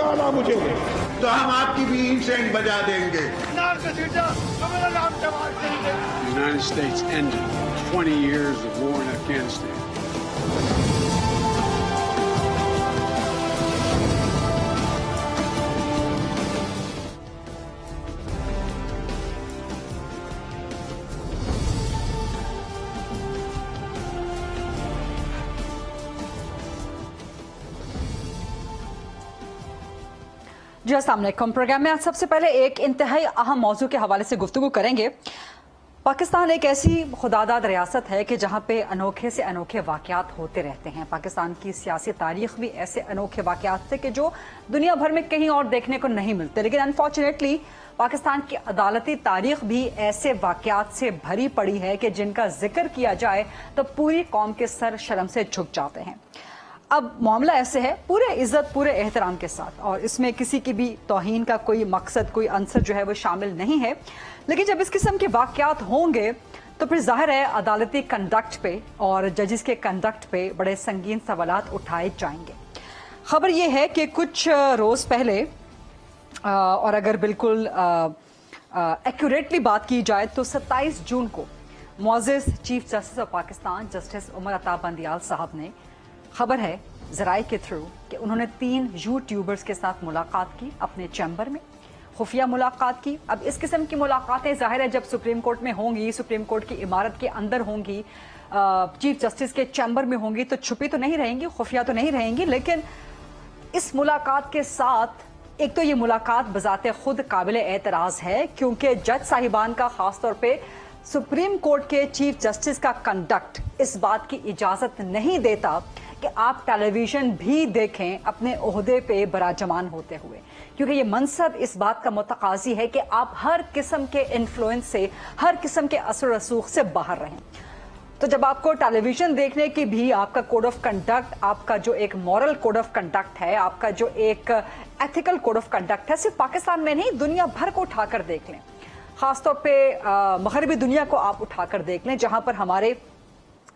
वाला मुझे दे तो हम आपकी भी इंसेंट बजा देंगे। The United States ended 20 years of war in Afghanistan. जी अस्सलाम वालेकुम। प्रोग्राम में आज सबसे पहले एक इंतहाई अहम मौजू के हवाले से गुफ्तगू करेंगे। पाकिस्तान एक ऐसी खुदादाद रियासत है कि जहां पे अनोखे से अनोखे वाक़यात होते रहते हैं। पाकिस्तान की सियासी तारीख भी ऐसे अनोखे वाक़यात थे कि जो दुनिया भर में कहीं और देखने को नहीं मिलते, लेकिन अनफॉर्चुनेटली पाकिस्तान की अदालती तारीख भी ऐसे वाक़यात से भरी पड़ी है कि जिनका जिक्र किया जाए तो पूरी कौम के सर शर्म से झुक जाते हैं। अब मामला ऐसे है, पूरे इज्जत पूरे एहतराम के साथ, और इसमें किसी की भी तौहीन का कोई मकसद कोई अंसर जो है वो शामिल नहीं है, लेकिन जब इस किस्म के वाक़यात होंगे तो फिर जाहिर है अदालती कंडक्ट पे और जजेस के कंडक्ट पे बड़े संगीन सवालात उठाए जाएंगे। खबर ये है कि कुछ रोज़ पहले और अगर बिल्कुल एक्यूरेटली बात की जाए तो 27 जून को मुअज़्ज़िज़ chief justice of Pakistan justice Umar Ata Bandial साहब ने, खबर है ज़राए के थ्रू, कि उन्होंने 3 यूट्यूबर्स के साथ मुलाकात की अपने चैम्बर में, खुफिया मुलाकात की। अब इस किस्म की मुलाकातें जाहिर है जब सुप्रीम कोर्ट में होंगी, सुप्रीम कोर्ट की इमारत के अंदर होंगी, चीफ जस्टिस के चैम्बर में होंगी, तो छुपी तो नहीं रहेंगी, खुफिया तो नहीं रहेंगी। लेकिन इस मुलाकात के साथ एक तो ये मुलाकात बजाते खुद काबिल एतराज़ है, क्योंकि जज साहिबान का खास तौर पे सुप्रीम कोर्ट के चीफ जस्टिस का कंडक्ट इस बात की इजाज़त नहीं देता कि आप टेलीविजन भी देखें अपने ओहदे पे बराजमान होते हुए, क्योंकि ये मनसब इस बात का मुतकाजी है कि आप हर किस्म के इन्फ्लुएंस से, हर किस्म के असर रसूख से बाहर रहें। तो जब आपको टेलीविजन देखने की भी आपका कोड ऑफ कंडक्ट, आपका जो एक मॉरल कोड ऑफ कंडक्ट है, आपका जो एक एथिकल कोड ऑफ कंडक्ट है, सिर्फ पाकिस्तान में नहीं दुनिया भर को उठाकर देख लें, खासतौर पे मगरबी दुनिया को आप उठाकर देख लें, जहां पर हमारे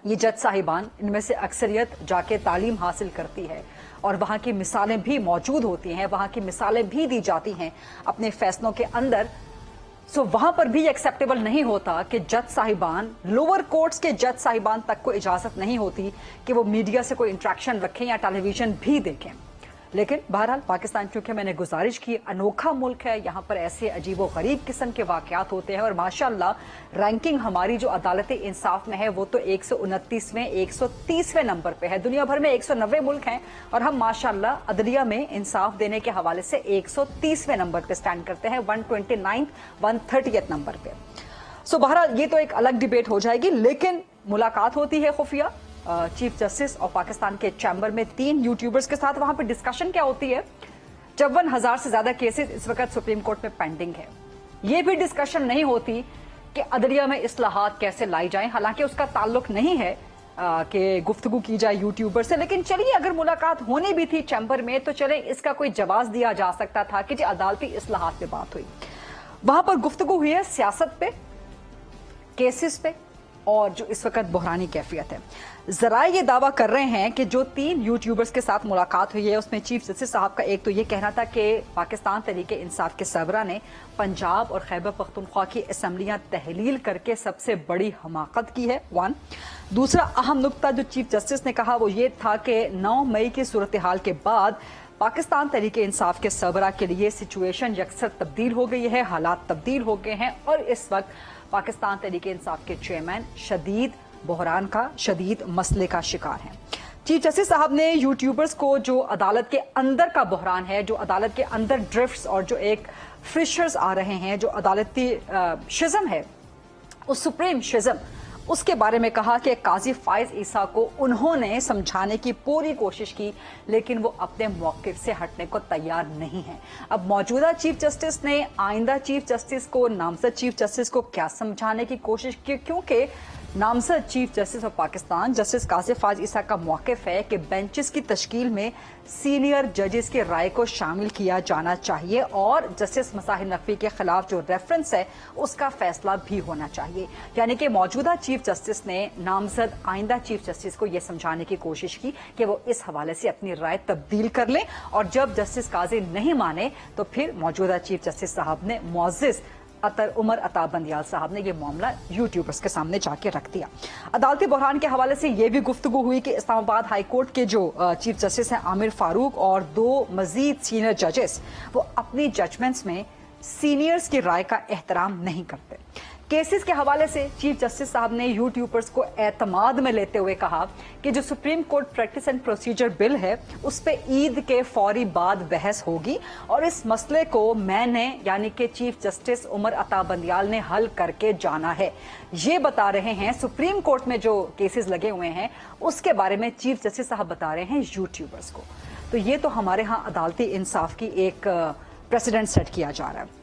ये जज साहिबान, इनमें से अक्सरियत जाके तालीम हासिल करती है और वहाँ की मिसालें भी मौजूद होती हैं, वहाँ की मिसालें भी दी जाती हैं अपने फैसलों के अंदर। सो वहाँ पर भी एक्सेप्टेबल नहीं होता कि जज साहिबान, लोअर कोर्ट्स के जज साहिबान तक को इजाज़त नहीं होती कि वो मीडिया से कोई इंट्रैक्शन रखें या टेलीविजन भी देखें। लेकिन बहरहाल पाकिस्तान, चूंकि मैंने गुजारिश की, अनोखा मुल्क है, यहाँ पर ऐसे अजीब व गरीब किस्म के वाक़यात होते हैं, और माशाल्लाह रैंकिंग हमारी जो अदालती इंसाफ में है वो तो 129वें 130वें नंबर पे है। दुनिया भर में 190 मुल्क हैं और हम माशाल्लाह अदलिया में इंसाफ देने के हवाले से 130वें नंबर पे स्टैंड करते हैं, 129 130th नंबर पे। सो बहरहाल ये तो एक अलग डिबेट हो जाएगी, लेकिन मुलाकात होती है खुफिया चीफ जस्टिस और पाकिस्तान के चैम्बर में 3 यूट्यूबर्स के साथ। वहां पे डिस्कशन क्या होती है? 54,000 से ज्यादा केसेस इस वक्त सुप्रीम कोर्ट में पेंडिंग है। ये भी डिस्कशन नहीं होती कि अदलिया में इस्लाहात कैसे लाई जाएं, हालांकि उसका ताल्लुक नहीं है कि गुफ्तगू की जाए यूट्यूबर से। लेकिन चलिए, अगर मुलाकात होनी भी थी चैम्बर में तो चले इसका कोई जवाब दिया जा सकता था कि जी अदालती इस्लाहात पे बात हुई। वहां पर गुफ्तगू हुई है सियासत पे, केसेस पे, और जो इस वक्त बहरानी कैफियत है। जरा ये दावा कर रहे हैं कि जो 3 यूट्यूबर्स के साथ मुलाकात हुई है उसमें चीफ जस्टिस साहब का एक तो ये कहना था कि पाकिस्तान तहरीक इंसाफ के सरबरा ने पंजाब और खैबर पख्तूनख्वा की असम्बलियां तहलील करके सबसे बड़ी हमाकत की है, 1। दूसरा अहम नुक्ता जो चीफ जस्टिस ने कहा वो ये था कि 9 मई की सूरत हाल के बाद पाकिस्तान तहरीक इंसाफ के सरबरा के लिए सिचुएशन यकसर तब्दील हो गई है, हालात तब्दील हो गए हैं, और इस वक्त पाकिस्तान तहरीक इंसाफ के चेयरमैन शदीद बहरान का, शदीद मसले का शिकार हैं। चीफ जस्टिस साहब ने यूट्यूबर्स को जो अदालत के अंदर का बहरान है, जो अदालत के अंदर ड्रिफ्ट्स और जो एक फिशर्स आ रहे हैं, जो अदालती शिज़म है, उस सुप्रीम शिज़म, उसके बारे में कहा कि काजी फाइज ईसा को उन्होंने समझाने की पूरी कोशिश की, लेकिन वो अपने मौक़िफ़ से हटने को तैयार नहीं है। अब मौजूदा चीफ जस्टिस ने आइंदा चीफ जस्टिस को, नामजद चीफ जस्टिस को क्या समझाने की कोशिश की, क्योंकि नामजद chief justice of Pakistan justice Qazi Faez Isa का मौक़िफ़ है कि बेंचेस की तश्कील में सीनियर जजेस की राय को शामिल किया जाना चाहिए और जस्टिस मसाहिर नकवी के खिलाफ जो रेफरेंस है उसका फैसला भी होना चाहिए। यानी कि मौजूदा चीफ जस्टिस ने नामजद आइंदा चीफ जस्टिस को यह समझाने की कोशिश की कि वो इस हवाले से अपनी राय तब्दील कर लें, और जब जस्टिस काजी नहीं माने तो फिर मौजूदा चीफ जस्टिस साहब ने मुअज़्ज़िज़ उमर अता बंदियाल साहब ने यह मामला यूट्यूबर्स के सामने जाके रख दिया। अदालती बहरान के हवाले से यह भी गुफ्तगू हुई कि इस्लामाबाद हाई कोर्ट के जो चीफ जस्टिस हैं आमिर फारूक और 2 मजीद सीनियर जजेस वो अपनी जजमेंट्स में सीनियर्स की राय का एहतराम नहीं करते। केसेस के हवाले से चीफ जस्टिस साहब ने यूट्यूबर्स को एतमाद में लेते हुए कहा कि जो supreme court practice and procedure bill है उस पे ईद के फौरी बाद बहस होगी और इस मसले को मैंने यानी कि चीफ जस्टिस उमर अता बंदियाल ने हल करके जाना है। ये बता रहे हैं सुप्रीम कोर्ट में जो केसेस लगे हुए हैं उसके बारे में चीफ जस्टिस साहब बता रहे हैं यूट्यूबर्स को। तो ये तो हमारे यहाँ अदालती इंसाफ की एक प्रेसिडेंट सेट किया जा रहा है।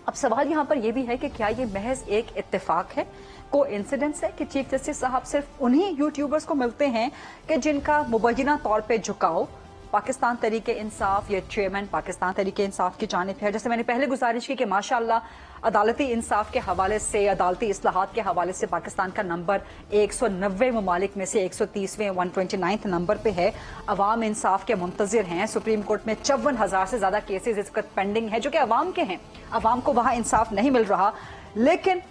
अब सवाल यहाँ पर यह भी है कि क्या ये महज एक इत्तेफाक है, को इंसिडेंस है कि चीफ जस्टिस साहब सिर्फ उन्हीं यूट्यूबर्स को मिलते हैं कि जिनका मुबैना तौर पे झुकाव पाकिस्तान तहरीक इंसाफ या चेयरमैन पाकिस्तान तहरीक इंसाफ की जानिब है। जैसे मैंने पहले गुजारिश की कि माशाअल्लाह अदालती इंसाफ के हवाले से, अदालती इस्लाहात के हवाले से पाकिस्तान का नंबर 190 ममालिक में से 130वें 129 नंबर पे है। अवाम इंसाफ के मुंतजिर हैं। सुप्रीम कोर्ट में 54,000 से ज्यादा केसेज इस वक्त पेंडिंग है जो कि अवाम के हैं। अवाम को वहां इंसाफ नहीं मिल रहा, लेकिन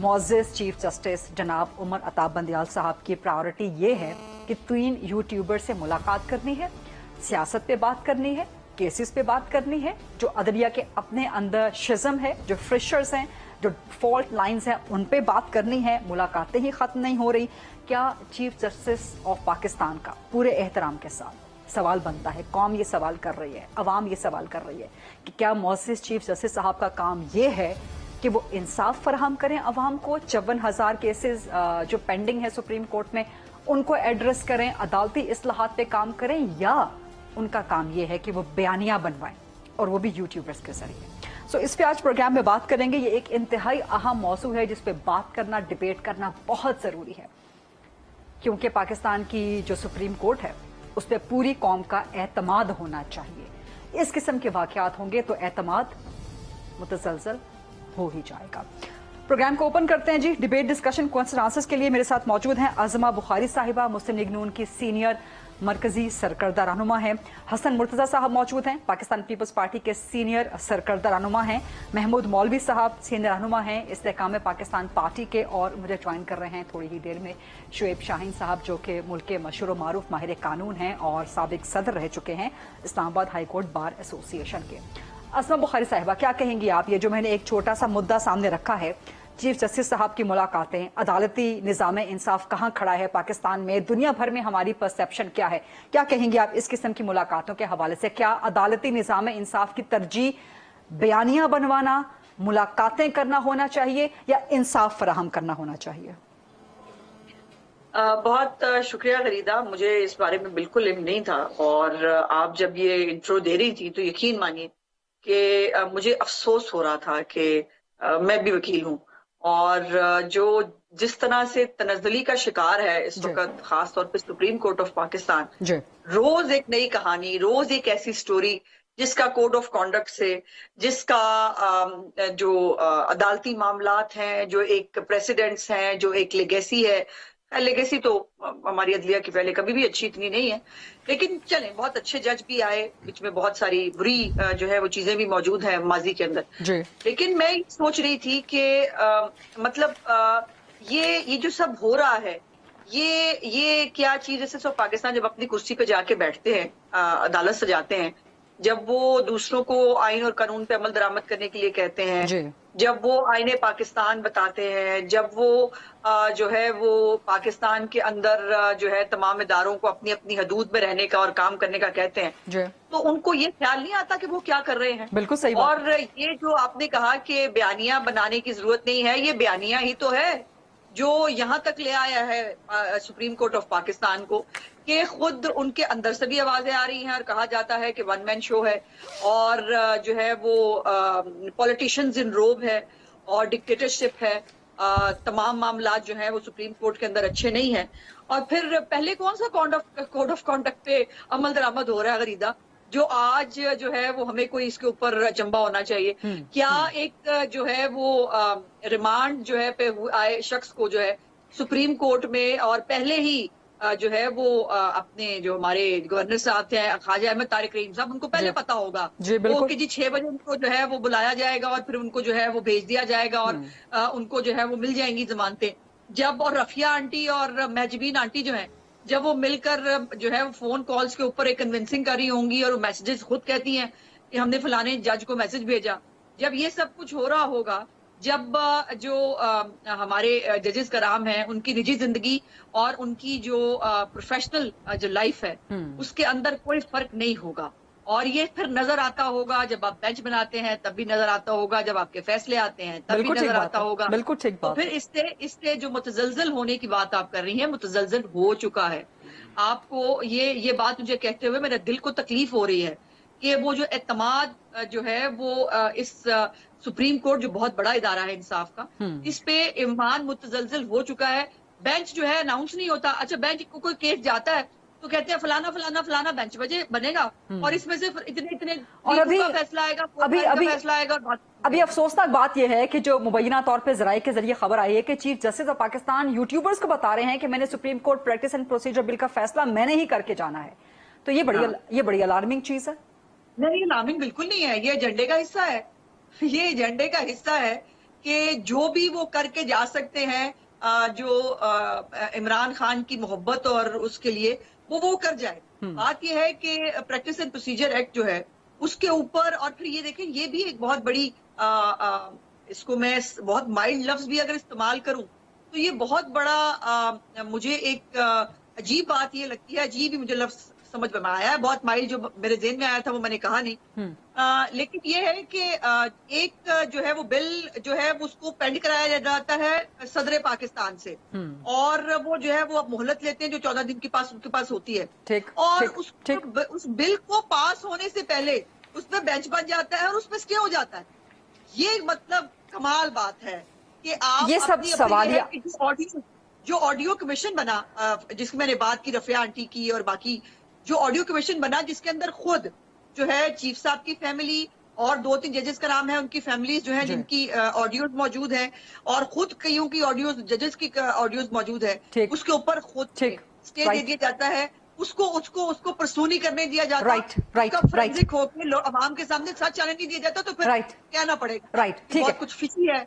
मुअज़्ज़िज़ चीफ जस्टिस जनाब उमर अता बंदियाल साहब की प्रायोरिटी ये है कि 3 यूट्यूबर से मुलाकात करनी है, सियासत पे बात करनी है, केसेस पे बात करनी है, जो अदलिया के अपने अंदर शिज़म है, जो फ्रेशर्स हैं, जो फॉल्ट लाइंस हैं, उन पे बात करनी है। मुलाकातें ही खत्म नहीं हो रही। क्या चीफ जस्टिस ऑफ पाकिस्तान का पूरे एहतराम के साथ सवाल बनता है, कौम ये सवाल कर रही है, अवाम ये सवाल कर रही है कि क्या मुअज़्ज़िज़ चीफ जस्टिस साहब का काम ये है कि वो इंसाफ फराहम करें अवाम को, 54,000 केसेस जो पेंडिंग है सुप्रीम कोर्ट में उनको एड्रेस करें, अदालती इस्लाहात पे काम करें, या उनका काम यह है कि वो बयानिया बनवाएं और वो भी यूट्यूबर्स के जरिए। सो इस पे आज प्रोग्राम में बात करेंगे। ये एक इंतहाई अहम मौजू है जिस पे बात करना, डिबेट करना बहुत जरूरी है, क्योंकि पाकिस्तान की जो सुप्रीम कोर्ट है उस पर पूरी कौम का एतमाद होना चाहिए। इस किस्म के वाकयात होंगे तो एतमाद मुतसलसल हो ही जाएगा। प्रोग्राम को ओपन करते हैं जी। डिबेट डिस्कशन क्वेश्चन आंसर्स के लिए मेरे साथ मौजूद हैं आज़मा बुखारी साहिबा, मुस्लिम लीग नून की सीनियर मरकजी सरकर्दा रहनुमा हैं। हसन मुर्तजा साहब मौजूद हैं, पाकिस्तान पीपल्स पार्टी के सीनियर सरकर्दा रहनुमा हैं। महमूद मौलवी साहब सीनियर रहनुमा हैं इस्तेहकाम पाकिस्तान पार्टी के, और मुझे ज्वाइन कर रहे हैं थोड़ी ही देर में शुएब शाहीन साहब जो कि मुल्क के मशहूर मारूफ माहिर कानून हैं और साबिक सदर रह चुके हैं Islamabad high court bar association के। आज़मा बुखारी साहिबा, क्या कहेंगी आप? ये जो मैंने एक छोटा सा मुद्दा सामने रखा है, चीफ जस्टिस साहब की मुलाकातें, अदालती निज़ाम इंसाफ कहाँ खड़ा है पाकिस्तान में, दुनिया भर में हमारी परसेप्शन क्या है, क्या कहेंगे आप इस किस्म की मुलाकातों के हवाले से? क्या अदालती निज़ाम इंसाफ की तरजीह बयानियां बनवाना, मुलाकातें करना होना चाहिए या इंसाफ फराहम करना होना चाहिए? बहुत शुक्रिया गरीदा, मुझे इस बारे में बिल्कुल इल्म नहीं था, और आप जब ये इंट्रो दे रही थी तो यकीन मानिए कि मुझे अफसोस हो रहा था कि मैं भी वकील हूँ, और जो जिस तरह से तनज़्ज़ुली का शिकार है इस वक्त खास तौर पे सुप्रीम कोर्ट ऑफ पाकिस्तान, रोज एक नई कहानी, रोज एक ऐसी स्टोरी जिसका कोड ऑफ कॉन्डक्ट से, जिसका जो अदालती मामलात हैं, जो एक प्रेसिडेंट्स हैं, जो एक लेगेसी है। लेगेसी तो हमारी अदलिया की पहले कभी भी अच्छी इतनी नहीं है, लेकिन चलें, बहुत अच्छे जज भी आए, बीच में बहुत सारी बुरी जो है वो चीजें भी मौजूद हैं माजी के अंदर। लेकिन मैं सोच रही थी कि मतलब ये जो सब हो रहा है, ये क्या चीज है? सब पाकिस्तान जब अपनी कुर्सी पे जाके बैठते हैं, अदालत सजाते हैं, जब वो दूसरों को आइन और कानून पे अमल दरामद करने के लिए कहते हैं, जब वो आईने पाकिस्तान बताते हैं, जब वो जो है वो पाकिस्तान के अंदर जो है तमाम इदारों को अपनी अपनी हदूद में रहने का और काम करने का कहते हैं, तो उनको ये ख्याल नहीं आता कि वो क्या कर रहे हैं। बिल्कुल सही बात। और ये जो आपने कहा कि बयानिया बनाने की जरूरत नहीं है, ये बयानिया ही तो है जो यहाँ तक ले आया है सुप्रीम कोर्ट ऑफ पाकिस्तान को, कि खुद उनके अंदर से भी आवाजें आ रही हैं और कहा जाता है कि वन मैन शो है, और जो है वो पॉलिटिशियंस इन रोब है और डिक्टेटरशिप है। तमाम मामलात जो है वो सुप्रीम कोर्ट के अंदर अच्छे नहीं हैं। और फिर पहले कौन सा कोड ऑफ कॉन्डक्ट पे अमल दरामद हो रहा है गरीदा, जो आज जो है वो हमें कोई इसके ऊपर अचंबा होना चाहिए। क्या एक जो है वो रिमांड जो है पे आए शख्स को जो है सुप्रीम कोर्ट में और पहले ही जो है वो अपने जो हमारे गवर्नर साहब थे ख्वाजा अहमद तारिक रहीम साहब, उनको पहले पता होगा वो कि जी 6 बजे उनको जो है वो बुलाया जाएगा और फिर उनको जो है वो भेज दिया जाएगा और उनको जो है वो मिल जाएंगी जमानतें। जब और रफिया आंटी और महजबीन आंटी जो है जब वो मिलकर जो है वो फोन कॉल्स के ऊपर एक कन्विंसिंग कर रही होंगी और वो मैसेजेस खुद कहती हैं कि हमने फलाने जज को मैसेज भेजा, जब ये सब कुछ हो रहा होगा, जब जो हमारे जजेस कराम हैं उनकी निजी जिंदगी और उनकी जो प्रोफेशनल जो लाइफ है उसके अंदर कोई फर्क नहीं होगा। और ये फिर नजर आता होगा जब आप बेंच बनाते हैं, तब भी नजर आता होगा जब आपके फैसले आते हैं, तब भी नजर आता होगा। बिल्कुल ठीक बात। तो फिर इससे जो मुतजलजल होने की बात आप कर रही हैं, मुतजलजल हो चुका है। आपको ये बात मुझे कहते हुए मेरे दिल को तकलीफ हो रही है कि वो जो एतमाद जो है वो इस सुप्रीम कोर्ट जो बहुत बड़ा इदारा है इंसाफ का, इस पे ईमान मुतजलजल हो चुका है। बेंच जो है अनाउंस नहीं होता। अच्छा, बेंच को कोई केस जाता है तो कहते हैं फलाना फलाना फलाना बेंच बनेगा और इसमें से इतने और अभी फैसला आएगा, फैसला आएगा। अभी अफसोसनाक बात यह है कि जो मुबैना तौर पे जराये के जरिए खबर आई है कि chief justice of Pakistan YouTubers को बता रहे हैं कि मैंने supreme court practice and procedure bill का फैसला मैंने ही करके जाना है। तो ये बड़ी अलार्मिंग चीज है। नहीं, अलार्मिंग बिल्कुल नहीं है, ये एजेंडे का हिस्सा है। ये एजेंडे का हिस्सा है कि जो भी वो करके जा सकते हैं, जो इमरान खान की मोहब्बत और उसके लिए वो कर जाए। बात ये है कि प्रैक्टिस एंड प्रोसीजर एक्ट जो है उसके ऊपर, और फिर ये देखें, ये भी एक बहुत बड़ी इसको मैं बहुत माइल्ड लफ्ज भी अगर इस्तेमाल करूं तो ये बहुत बड़ा मुझे एक अजीब बात ये लगती है, अजीब ही मुझे लफ्ज समझ में आया है, बहुत माइल्ड जो मेरे जेहन में आया था वो मैंने कहा नहीं। लेकिन ये है कि एक जो है वो बिल जो है उसको पेंड कराया जाता है सदर पाकिस्तान से और वो जो है वो अब मोहलत लेते हैं जो 14 दिन के पास उनके पास होती है। और उस बिल को पास होने से पहले उसमें बेंच बन जाता है और उसमें स्टे हो जाता है। ये मतलब कमाल बात है कि आप ये सब सवाल जो ऑडियो कमीशन बना जिसकी मैंने बात की, रफिया आंटी की, और बाकी जो ऑडियो कमीशन बना जिसके अंदर खुद जो है चीफ साहब की फैमिली और 2-3 जजेस का नाम है, उनकी फैमिलीज जो है जिनकी ऑडियोज मौजूद है और खुद कईयों की ऑडियोज, जजेस की ऑडियोज मौजूद है, उसके ऊपर खुद स्टे दे दिया जाता है, उसको परसूनी करने दिया जाता है, फोरेंसिक होकर अवाम के सामने सच चलने नहीं दिया जाता, तो फिर कहना पड़ेगा बहुत कुछ फिशी है।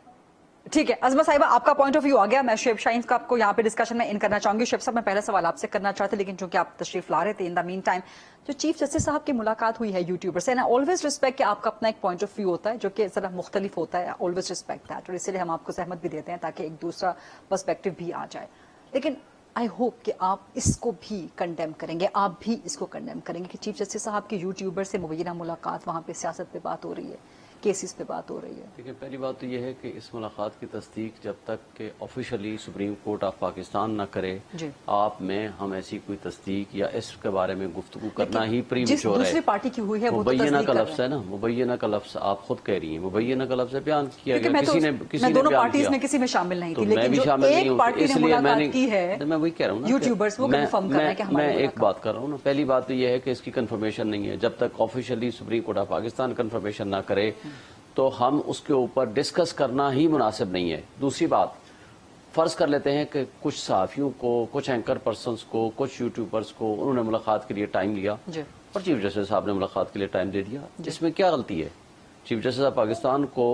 ठीक है अजमा साहिबा, आपका पॉइंट ऑफ व्यू आ गया। मैं शुएब शाहीन का आपको यहाँ पे डिस्कशन में इन करना चाहूंगी। शुएब साहब, मैं पहला सवाल आपसे करना चाहते, लेकिन चूंकि आप तशरीफ ला रहे थे, इन द मीन टाइम जो चीफ जस्टिस साहब की मुलाकात हुई है यूट्यूबर से, ना ऑलवेज रिस्पेक्ट कि आपका अपना एक पॉइंट ऑफ व्यू होता है जो कि जरा मुख्तलिफ होता है, ऑलवेज रिस्पेक्ट दैट, और इसलिए हम आपको सहमत भी देते हैं ताकि एक दूसरा पर्सपेक्टिव भी आ जाए। लेकिन आई होप कि आप इसको भी कंडेम करेंगे, आप भी इसको कंडेम करेंगे कि चीफ जस्टिस साहब की यूट्यूबर से मुबैना मुलाकात, वहाँ पे सियासत पे बात हो रही है, केसेस पे बात हो रही है। देखिए, पहली बात तो ये है कि इस मुलाकात की तस्दीक जब तक कि officially supreme court of Pakistan न करे, आप में हम ऐसी कोई तस्दीक या इसके बारे में गुफ्तगू करना ही प्रीमेच्योर है। दूसरी पार्टी की हुई है वो मुबैना का लफ्ज है ना, मुबैना का लफ्ज आप खुद कह रही हैं, मुबैना का लफ्ज बयान किया गया, किसी ने दोनों पार्टीज में किसी में शामिल नहीं थी, मैं भी शामिल नहीं हूँ, इसलिए मैं वही कह रहा हूँ यूट्यूबर्स वो कंफर्म कर रहे हैं कि मैं एक बात कर रहा हूँ ना। पहली बात तो ये है कि इसकी कंफर्मेशन नहीं है, जब तक officially supreme court of Pakistan confirmation ना करे तो हम उसके ऊपर डिस्कस करना ही मुनासिब नहीं है। दूसरी बात, फर्ज कर लेते हैं कि कुछ सहाफ़ियों को, कुछ एंकर पर्सन्स को, कुछ यूट्यूबर्स को उन्होंने मुलाकात के लिए टाइम लिया और चीफ जस्टिस साहब ने मुलाकात के लिए टाइम दे दिया, इसमें क्या गलती है? चीफ जस्टिस ऑफ पाकिस्तान को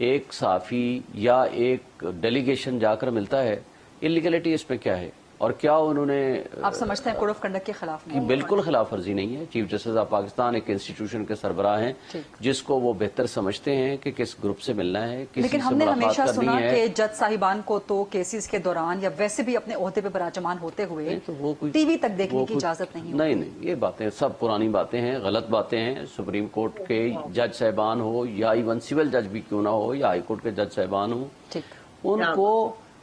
एक सहाफ़ी या एक डेलीगेशन जाकर मिलता है, इलीगलिटी इसमें क्या है? और क्या उन्होंने, आप समझते हैं कोड ऑफ कंडक्ट के खिलाफ नहीं? बिल्कुल खिलाफ वर्जी नहीं है। चीफ जस्टिस ऑफ पाकिस्तान एक इंस्टीट्यूशन के सरबराह हैं जिसको वो बेहतर समझते हैं कि किस ग्रुप से मिलना है, किस लेकिन हमने हमेशा सुना कि जज साहिबान को तो केसेस के दौरान या वैसे भी अपने ओहदे पे बराजमान होते हुए तो वो टीवी तक देखने की इजाजत नहीं। नहीं, ये बातें सब पुरानी बातें हैं, गलत बातें हैं। सुप्रीम कोर्ट के जज साहिबान हो या इवन सिविल जज भी क्यों ना हो या हाई कोर्ट के जज साहिबान हो, उनको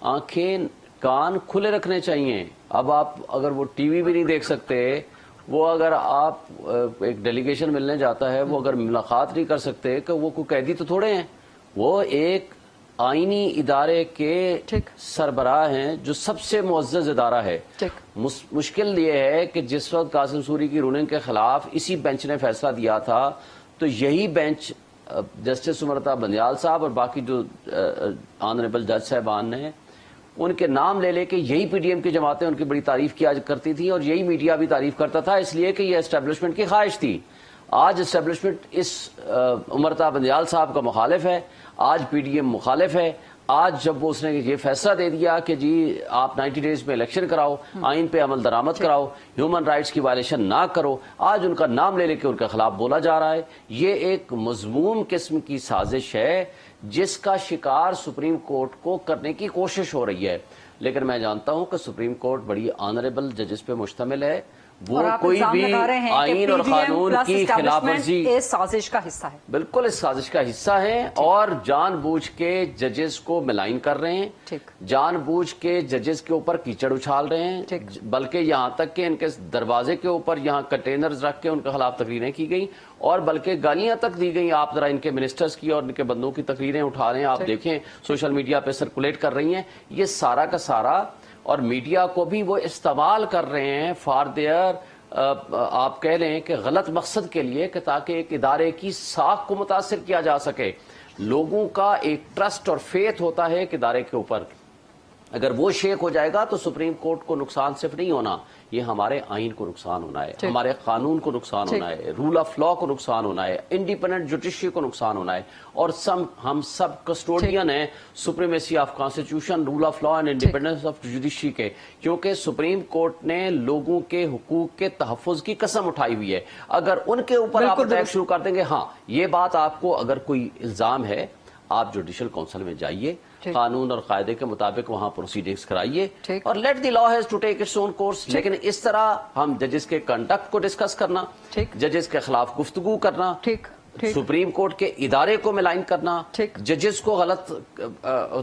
आंखें कान खुले रखने चाहिए। अब आप अगर वो टीवी भी नहीं देख सकते, वो अगर आप एक डेलीगेशन मिलने जाता है, वो अगर मुलाकात नहीं कर सकते, कि वो कोई कैदी तो थोड़े हैं, वो एक आईनी इदारे के सरबराह हैं, जो सबसे मुअज़्ज़ज़ इदारा है। मुश्किल ये है कि जिस वक्त कासिम सूरी की रूलिंग के खिलाफ इसी बेंच ने फैसला दिया था, तो यही बेंच जस्टिस उमरता बंदियाल साहब और बाकी जो ऑनरेबल जज साहबान ने उनके नाम ले लेके यही पीडीएम की जमातें उनकी बड़ी तारीफ किया करती थी और यही मीडिया भी तारीफ करता था, इसलिए कि ये एस्टेब्लिशमेंट की ख्वाहिश थी। आज एस्टेब्लिशमेंट इस उमरता बंदियाल साहब का मुखालिफ है, आज पीडीएम मुखालिफ है। आज जब वो उसने ये फैसला दे दिया कि जी आप 90 डेज में इलेक्शन कराओ, आइन पे अमल दरामद कराओ, ह्यूमन राइट्स की वायलेशन ना करो, आज उनका नाम ले लेके उनके खिलाफ बोला जा रहा है। ये एक मज़मूम किस्म की साजिश है जिसका शिकार सुप्रीम कोर्ट को करने की कोशिश हो रही है। लेकिन मैं जानता हूं कि सुप्रीम कोर्ट बड़ी ऑनरेबल जजेस पे मुश्तमिल है, वो कोई भी आइन और कानून की खिलाफ वर्जी इस साजिश का हिस्सा है। बिल्कुल इस साजिश का हिस्सा है और जानबूझ के जजेस को मिलाइन कर रहे हैं, जानबूझ के जजेस के ऊपर कीचड़ उछाल रहे हैं, बल्कि यहाँ तक कि इनके दरवाजे के ऊपर यहाँ कंटेनर्स रख के उनके खिलाफ तकरीरें की गई और बल्कि गालियां तक दी गई। आप जरा इनके मिनिस्टर्स की और इनके बंदों की तकरीरें उठा रहे हैं, आप देखें सोशल मीडिया पे सर्कुलेट कर रही हैं। ये सारा का सारा और मीडिया को भी वो इस्तेमाल कर रहे हैं फॉर देयर आप कह लें कि गलत मकसद के लिए, कि ताकि एक इदारे की साख को मुतासिर किया जा सके। लोगों का एक ट्रस्ट और फेथ होता है कि इदारे के ऊपर, अगर वो शेक हो जाएगा तो सुप्रीम कोर्ट को नुकसान सिर्फ नहीं होना, ये हमारे आइन को नुकसान होना है, हमारे कानून को नुकसान होना है, रूल ऑफ लॉ को नुकसान होना है, इंडिपेंडेंट जुडिशरी को नुकसान होना है। और हम सब कस्टोडियन हैं supremacy of constitution, rule of law and independence of judiciary के, क्योंकि सुप्रीम कोर्ट ने लोगों के हुकूक के तहफ़्फ़ुज़ की कसम उठाई हुई है। अगर उनके ऊपर आप अटैक शुरू कर देंगे, हाँ ये बात आपको अगर कोई इल्जाम है, आप जुडिशल काउंसिल में जाइए, कानून और कायदे के मुताबिक वहां प्रोसीडिंग्स कराइए और let the law has to take its own course. लेकिन इस तरह हम जजेस के कंडक्ट को डिस्कस करना, जजेस के खिलाफ गुफ्तगू करना, सुप्रीम कोर्ट के इदारे को मिलाइन करना, जजेस को गलत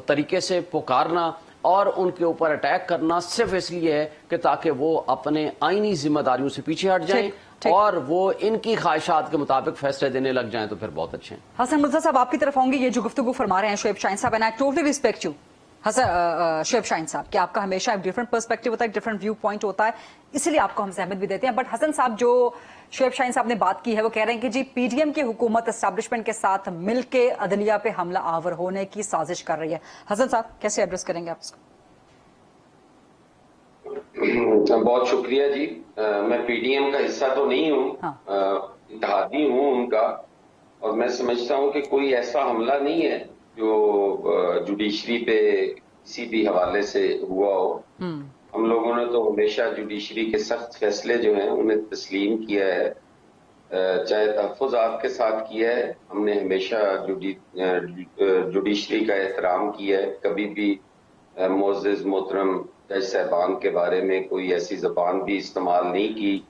तरीके से पुकारना और उनके ऊपर अटैक करना सिर्फ इसलिए है कि ताकि वो अपने आईनी जिम्मेदारियों से पीछे हट जाएं और वो इनकी ख्वाहिशात के मुताबिक फैसले देने लग जाएं, तो फिर बहुत अच्छे हैं। हसन मिर्जा साहब आपकी तरफ होंगे, ये जो गुफ्तगू फरमा रहे हैं शोएब शाहीन साहब, and I totally respect you Hasan Shoaib Shaheen साहब, कि आपका हमेशा एक डिफरेंट पर्सपेक्टिव होता है, डिफरेंट व्यू पॉइंट होता है, इसीलिए आपको हम सहमत भी देते हैं। बट हसन साहब, जो शोएब शाहीन साहब ने बात की है, वो कह रहे हैं कि जी पीडीएम की हुकूमत एस्टैब्लिशमेंट के साथ मिलकर अदलिया पे हमला आवर होने की साजिश कर रही है। हसन साहब कैसे एड्रेस करेंगे आप इसको? बहुत शुक्रिया जी। मैं पीडीएम का हिस्सा तो नहीं हूँ, इत्तेहादी हूँ उनका, और मैं समझता हूँ कि कोई ऐसा हमला नहीं है जो जुडिशरी पे किसी भी हवाले से हुआ हो। हम लोगों ने तो हमेशा जुडिशरी के सख्त फैसले जो हैं उन्हें तस्लीम किया है, चाहे तहफ़्फ़ुज़ आपके साथ किया है। हमने हमेशा जुडिशरी का एहतराम किया है, कभी भी मुअज़्ज़ज़ मोहतरम जज साहबान के बारे में कोई ऐसी ज़बान भी इस्तेमाल नहीं की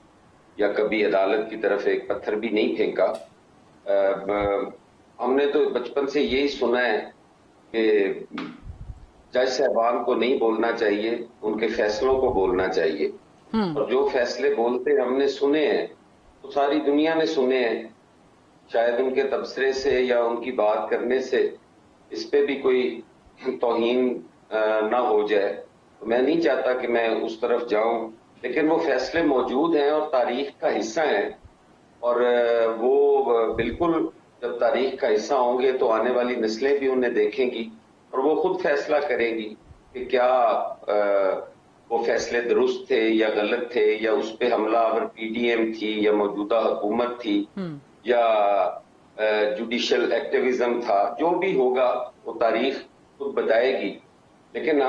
या कभी अदालत की तरफ एक पत्थर भी नहीं फेंका। हमने तो बचपन से यही सुना है कि जज साहबान को नहीं बोलना चाहिए, उनके फैसलों को बोलना चाहिए। और जो फैसले बोलते हमने सुने हैं तो सारी दुनिया ने सुने हैं, शायद उनके तबसरे से या उनकी बात करने से इस पे भी कोई तौहीन ना हो जाए। मैं नहीं चाहता कि मैं उस तरफ जाऊं, लेकिन वो फैसले मौजूद हैं और तारीख का हिस्सा हैं, और वो बिल्कुल जब तारीख का हिस्सा होंगे तो आने वाली नस्लें भी उन्हें देखेंगी और वो खुद फैसला करेंगी कि क्या वो फैसले दुरुस्त थे या गलत थे, या उस पे हमलावर पीडीएम थी या मौजूदा हुकूमत थी या जुडिशल एक्टिविज्म था। जो भी होगा वो तारीख खुद बताएगी। लेकिन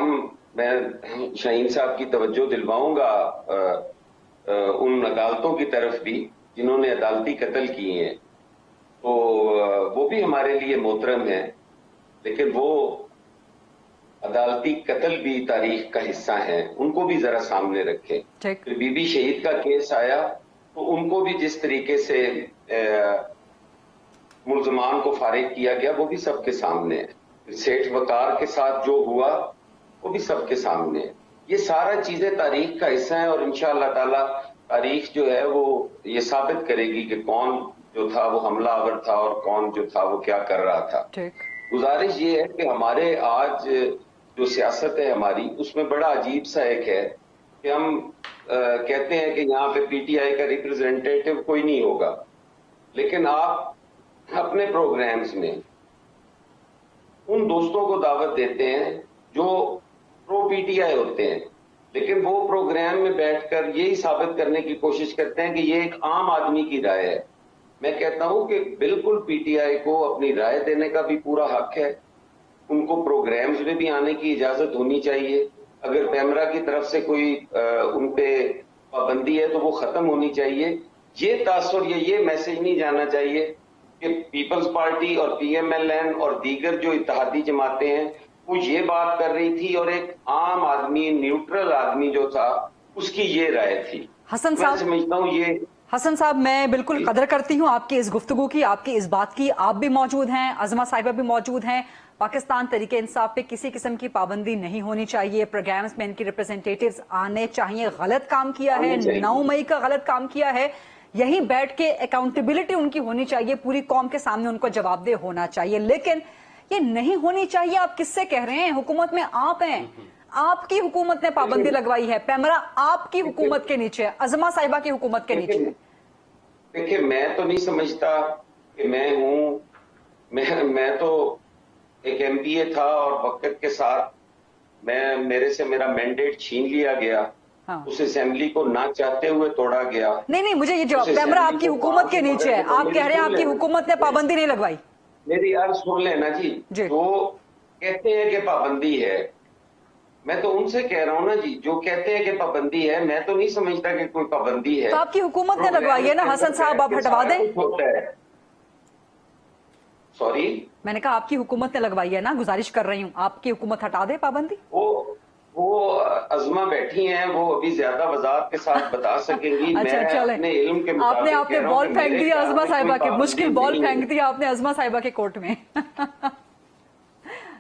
मैं शाहीन साहब की तवज्जो दिलवाऊंगा उन अदालतों की तरफ भी जिन्होंने अदालती कत्ल किए हैं, तो वो भी हमारे लिए मोहतरम है, लेकिन वो अदालती कत्ल भी तारीख का हिस्सा है, उनको भी जरा सामने रखें। फिर बीबी शहीद का केस आया तो उनको भी जिस तरीके से मुल्जमान को फारिग किया गया वो भी सबके सामने है। सेठ वकार के साथ जो हुआ वो भी सबके सामने है। ये सारा चीजें तारीख का हिस्सा है और इंशाअल्लाह ताला तारीख जो है वो ये साबित करेगी कि कौन जो था वो हमलावर था और कौन जो था वो क्या कर रहा था। गुजारिश ये है कि हमारे आज जो सियासत है हमारी, उसमें बड़ा अजीब सा एक है कि हम कहते हैं कि यहाँ पे पीटीआई का रिप्रेजेंटेटिव कोई नहीं होगा, लेकिन आप अपने प्रोग्राम्स में उन दोस्तों को दावत देते हैं जो प्रो पीटीआई होते हैं, लेकिन वो प्रोग्राम में बैठकर यही साबित करने की कोशिश करते हैं कि ये एक आम आदमी की राय है। मैं कहता हूं कि बिल्कुल पीटीआई को अपनी राय देने का भी पूरा हक है, उनको प्रोग्राम्स में भी आने की इजाजत होनी चाहिए। अगर पैमरा की तरफ से कोई उन पे पाबंदी है तो वो खत्म होनी चाहिए। ये तासुर या ये मैसेज नहीं जाना चाहिए कि पीपल्स पार्टी और पीएमएलएन और दीगर जो इत्तेहादी जमातें हैं वो ये बात कर रही थी और एक आम आदमी, न्यूट्रल आदमी जो था, उसकी ये राय थी। हसन मैं साहब, समझता हूँ ये हसन साहब, मैं बिल्कुल कदर करती हूँ आपकी इस गुफ्तगू की, आपकी इस बात की। आप भी मौजूद हैं, अज़मा साहिबा भी मौजूद हैं। पाकिस्तान तरीके इंसाफ पे किसी किस्म की पाबंदी नहीं होनी चाहिए, प्रोग्राम्स में इनकी रिप्रेजेंटेटिव्स आने चाहिए। गलत काम किया है, 9 मई का गलत काम किया है, यहीं बैठ के अकाउंटेबिलिटी उनकी होनी चाहिए, पूरी कौम के सामने उनको जवाबदेह होना चाहिए। लेकिन ये नहीं होनी चाहिए, आप किससे कह रहे हैं? हुकूमत में आप हैं, आपकी हुकूमत ने पाबंदी लगवाई है, पैमरा आपकी हुकूमत के नीचे है, अज़मा साहिबा की हुकूमत के नीचे है। देखिए, मैं तो नहीं समझता कि मैं हूं, मैं तो एक एमपीए था और वक्त के साथ मेरे से मेरा मैंडेट छीन लिया गया। हाँ। उस असेंबली को ना चाहते हुए तोड़ा गया। नहीं, मुझे ये जवाब, पैमरा आपकी हुकूमत के नीचे है, आप कह रहे हैं आपकी हुकूमत ने पाबंदी नहीं लगवाई। मेरी अर्ज सुन लेना जी, जो कहते हैं कि पाबंदी है, मैं तो उनसे कह रहा हूँ ना जी, जो कहते हैं कि पाबंदी है, मैं तो नहीं समझता कि कोई पाबंदी है। तो आपकी हुकूमत ने लगवाई है ना हसन साहब, आप हटवा दें। सॉरी, मैंने कहा आपकी हुकूमत ने लगवाई है ना, गुजारिश कर रही हूँ आपकी हुकूमत हटा दे पाबंदी। वो अज़मा बैठी हैं, वो अभी ज्यादा वजाहत के साथ बता सकेंगी। अच्छा, मैं अपने इल्म के मुताबिक आपने बॉल फेंक दिया अज़मा साहिबा की, मुश्किल बॉल फेंक दिया आपने अज़मा साहिबा के कोर्ट में।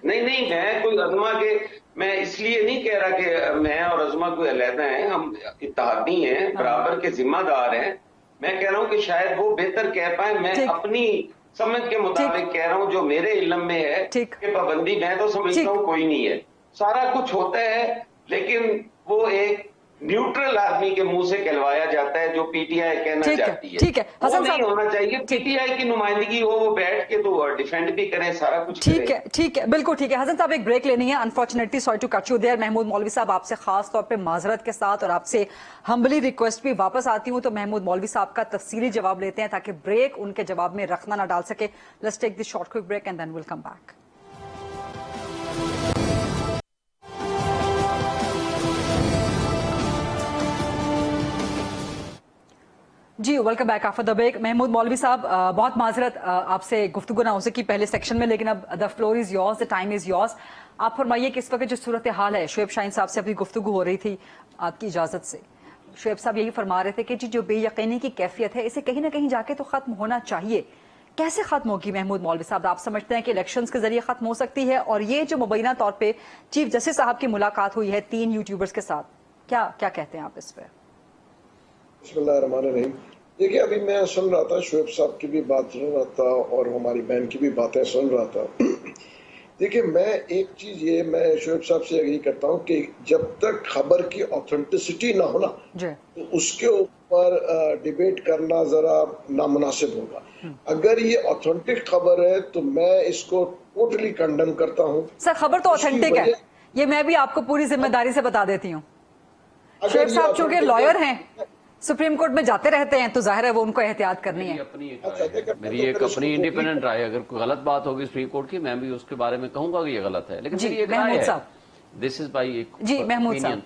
नहीं, मैं कोई अज़मा के, मैं इसलिए नहीं कह रहा कि मैं और अज़मा कोई अलहदा हैं, हम इत्तेहादी हैं, बराबर के जिम्मेदार हैं। मैं कह रहा हूँ कि शायद वो बेहतर कह पाए, मैं अपनी समझ के मुताबिक कह रहा हूँ जो मेरे इल्म में है कि पाबंदी, मैं तो समझता हूँ कोई नहीं है। सारा कुछ होता है, लेकिन वो एक न्यूट्रल आदमी के मुंह से कहलवाया जाता है जो पीटीआई कहना चाहती है। ठीक है, हसन साहब, होना चाहिए पीटीआई की नुमाइंदगी हो, वो बैठ के तो डिफेंड भी करें, सारा कुछ ठीक है, बिल्कुल ठीक है। हसन साहब, एक ब्रेक लेनी है, unfortunately, sorry to cut you there. Mahmood Maulvi साहब, आपसे खास तौर पे माजरत के साथ और आपसे हम्बली रिक्वेस्ट भी वापस आती हूँ, तो महमूद मौलवी साहब का तफसीली जवाब लेते हैं ताकि ब्रेक उनके जवाब में रखना ना डाल सके। Let's take this short quick break and then will come back. जी, welcome back after the break. Mahmood Maulvi साहब, बहुत माजरत आपसे गुफ्तगू ना हो सकी पहले सेक्शन में, लेकिन अब the floor is yours, the time is yours. आप फरमाइए कि इस वक्त जो सूरत हाल है, शुएब शाहीन साहब से अपनी गुफ्तगू हो रही थी आपकी इजाजत से, शुएब साहब यही फरमा रहे थे कि जी जो बेयकीनी की कैफियत है, इसे कहीं ना कहीं जाके तो खत्म होना चाहिए। कैसे खत्म होगी महमूद मौलवी साहब? आप समझते हैं कि इलेक्शंस के जरिए खत्म हो सकती है? और ये जो मुबैना तौर पर चीफ जस्टिस साहब की मुलाकात हुई है 3 यूट्यूबर्स के साथ, क्या कहते हैं आप इस पर? बिस्मिल्लाहिर्रहमानिर्रहीम। देखिए, अभी मैं सुन रहा था, शुएब साहब की भी बात सुन रहा था और हमारी बहन की भी बातें सुन रहा था। देखिए, मैं एक चीज ये मैं शुएब साहब से एग्री करता हूँ कि जब तक खबर की ऑथेंटिसिटी ना हो ना, तो उसके ऊपर डिबेट करना जरा नामुनासिब होगा। अगर ये ऑथेंटिक खबर है तो मैं इसको टोटली कंडेम करता हूँ। सर, खबर तो ऑथेंटिक है, ये मैं भी आपको पूरी जिम्मेदारी से बता देती हूँ। शुएब साहब चूंकि लॉयर हैं, सुप्रीम कोर्ट में जाते रहते हैं, तो जाहिर है वो उनको एहतियात करनी है। मेरी एक अपनी इंडिपेंडेंट राय, अगर कोई गलत बात होगी सुप्रीम कोर्ट की, मैं भी उसके बारे में कहूंगा कि ये गलत है, लेकिन मेरी एक राय है। दिस इज बाय जी महमूद साहब,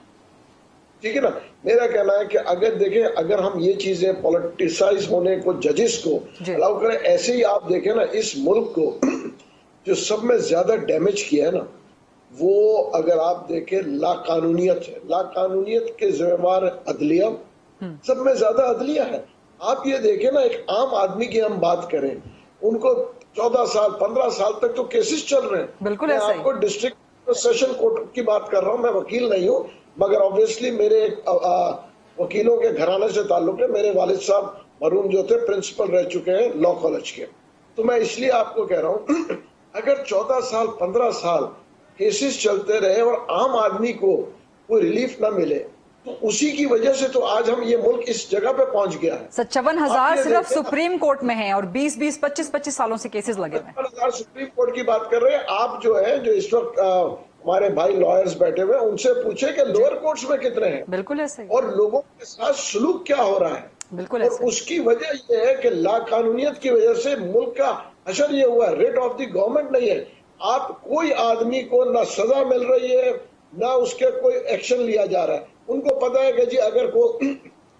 ठीक है ना। मेरा कहना है कि अगर देखें, अगर हम ये चीजें पॉलिटिसाइज होने को, जजेस को अलाउ करें, ऐसे ही आप देखें ना, इस मुल्क को जो सब में ज्यादा डैमेज किया है ना, वो अगर आप देखें लाकानूनियत है। लाकानूनियत के जिम्मेवार अदलिया, सब में ज्यादा अदलिया है। आप ये देखें ना, एक आम आदमी की हम बात करें, उनको 14 साल 15 साल तक तो केसेस चल रहे हैं। बिल्कुल मैं आपको डिस्ट्रिक्ट सेशन कोर्ट की बात कर रहा हूँ, मैं वकील नहीं हूँ, मगर ऑब्वियसली मेरे वकीलों के घराने से ताल्लुक है। मेरे वालिद साहब मरहूम जो थे प्रिंसिपल रह चुके हैं लॉ कॉलेज के। तो मैं इसलिए आपको कह रहा हूँ, अगर 14 साल 15 साल केसेस चलते रहे और आम आदमी को कोई रिलीफ ना मिले, तो उसी की वजह से तो आज हम ये मुल्क इस जगह पे पहुंच गया है। 57,000 सिर्फ सुप्रीम कोर्ट में हैं और 20-20, 25-25 सालों से केसेस लगे हुए हैं। 57,000 सुप्रीम कोर्ट की बात कर रहे हैं आप, जो है जो इस वक्त हमारे भाई लॉयर्स बैठे हुए हैं, उनसे पूछे कि लोअर कोर्ट्स में कितने हैं। बिल्कुल ऐसे, और लोगों के साथ सलूक क्या हो रहा है। बिल्कुल और ऐसे। उसकी वजह यह है कि लाकानूनियत की वजह से मुल्क का असर ये हुआ है, रेट ऑफ द गवर्नमेंट नहीं है। आप कोई आदमी को ना सजा मिल रही है ना उसके कोई एक्शन लिया जा रहा है। उनको पता है कि जी अगर को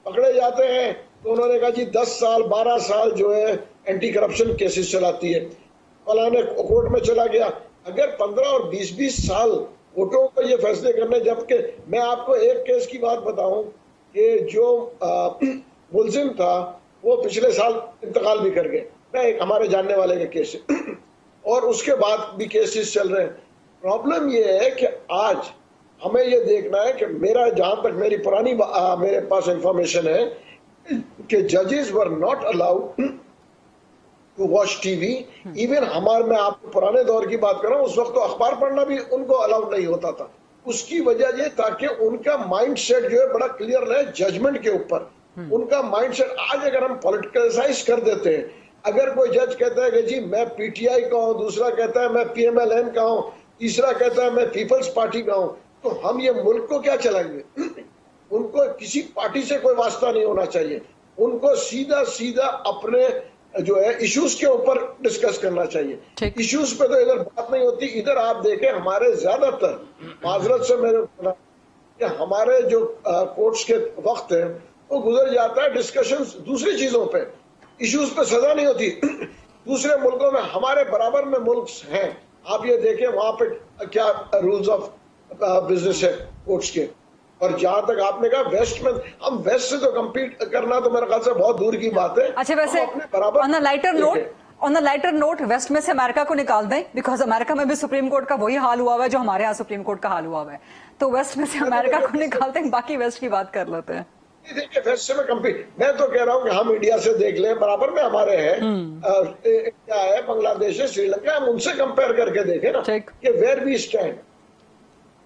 पकड़े जाते हैं तो उन्होंने कहा जी 10 साल 12 साल जो है एंटी करप्शन केसेस चलाती है, फलाने कोर्ट में चला गया। अगर 15 और 20-20 साल कोर्टों को ये फैसले करने, जबकि मैं आपको एक केस की बात बताऊं कि जो मुलजिम था वो पिछले साल इंतकाल भी कर गए, एक हमारे जानने वाले के केस और उसके बाद भी केसेस चल रहे हैं। प्रॉब्लम ये है कि आज हमें ये देखना है कि मेरा जहां तक मेरी पुरानी मेरे पास इंफॉर्मेशन है कि जजेस were not allowed to watch TV. Even मैं आपको पुराने दौर की बात कर रहा हूं, उस वक्त तो अखबार पढ़ना भी उनको अलाउड नहीं होता था। उसकी वजह ये ताकि उनका माइंड सेट जो है बड़ा क्लियर रहे जजमेंट के ऊपर। उनका माइंड सेट आज अगर हम पॉलिटिकलाइज कर देते हैं, अगर कोई जज कहता है कि जी मैं पीटीआई का हूं, दूसरा कहता है मैं पीएमएलएन का हूं, तीसरा कहता है मैं पीपल्स पार्टी का हूं, तो हम ये मुल्क को क्या चलाएंगे। उनको किसी पार्टी से कोई वास्ता नहीं होना चाहिए, उनको सीधा सीधा अपने जो है इश्यूज के ऊपर डिस्कस करना चाहिए। इश्यूज पे तो इधर बात नहीं होती। इधर आप देखें हमारे ज्यादातर माजरत से मेरे कि हमारे जो कोर्ट्स के वक्त है वो गुजर जाता है डिस्कशंस दूसरी चीजों पे, इश्यूज पे सजा नहीं होती। दूसरे मुल्कों में हमारे बराबर में मुल्क हैं, आप ये देखें वहां पे क्या रूल्स ऑफ बिजनेस है कोर्ट्स के। और जहां तक आपने कहा वेस्ट में, हम वेस्ट से तो कम्पीट करना तो मेरे ख्याल से बहुत दूर की बात है। अच्छा, वैसे on a lighter note west में से अमेरिका को निकाल दें, बिकॉज अमेरिका में भी सुप्रीम कोर्ट का वही हाल हुआ है जो हमारे यहाँ सुप्रीम कोर्ट का हाल हुआ है। तो वेस्ट में से अमेरिका को निकालते हैं, बाकी वेस्ट की बात कर लेते हैं। देखिए वेस्ट से मैं तो कह रहा हूँ कि हम इंडिया से देख लें, बराबर में हमारे हैं, इंडिया है, बांग्लादेश है, श्रीलंका, हम उनसे कंपेयर करके देखें ना कि वेयर वी स्टैंड,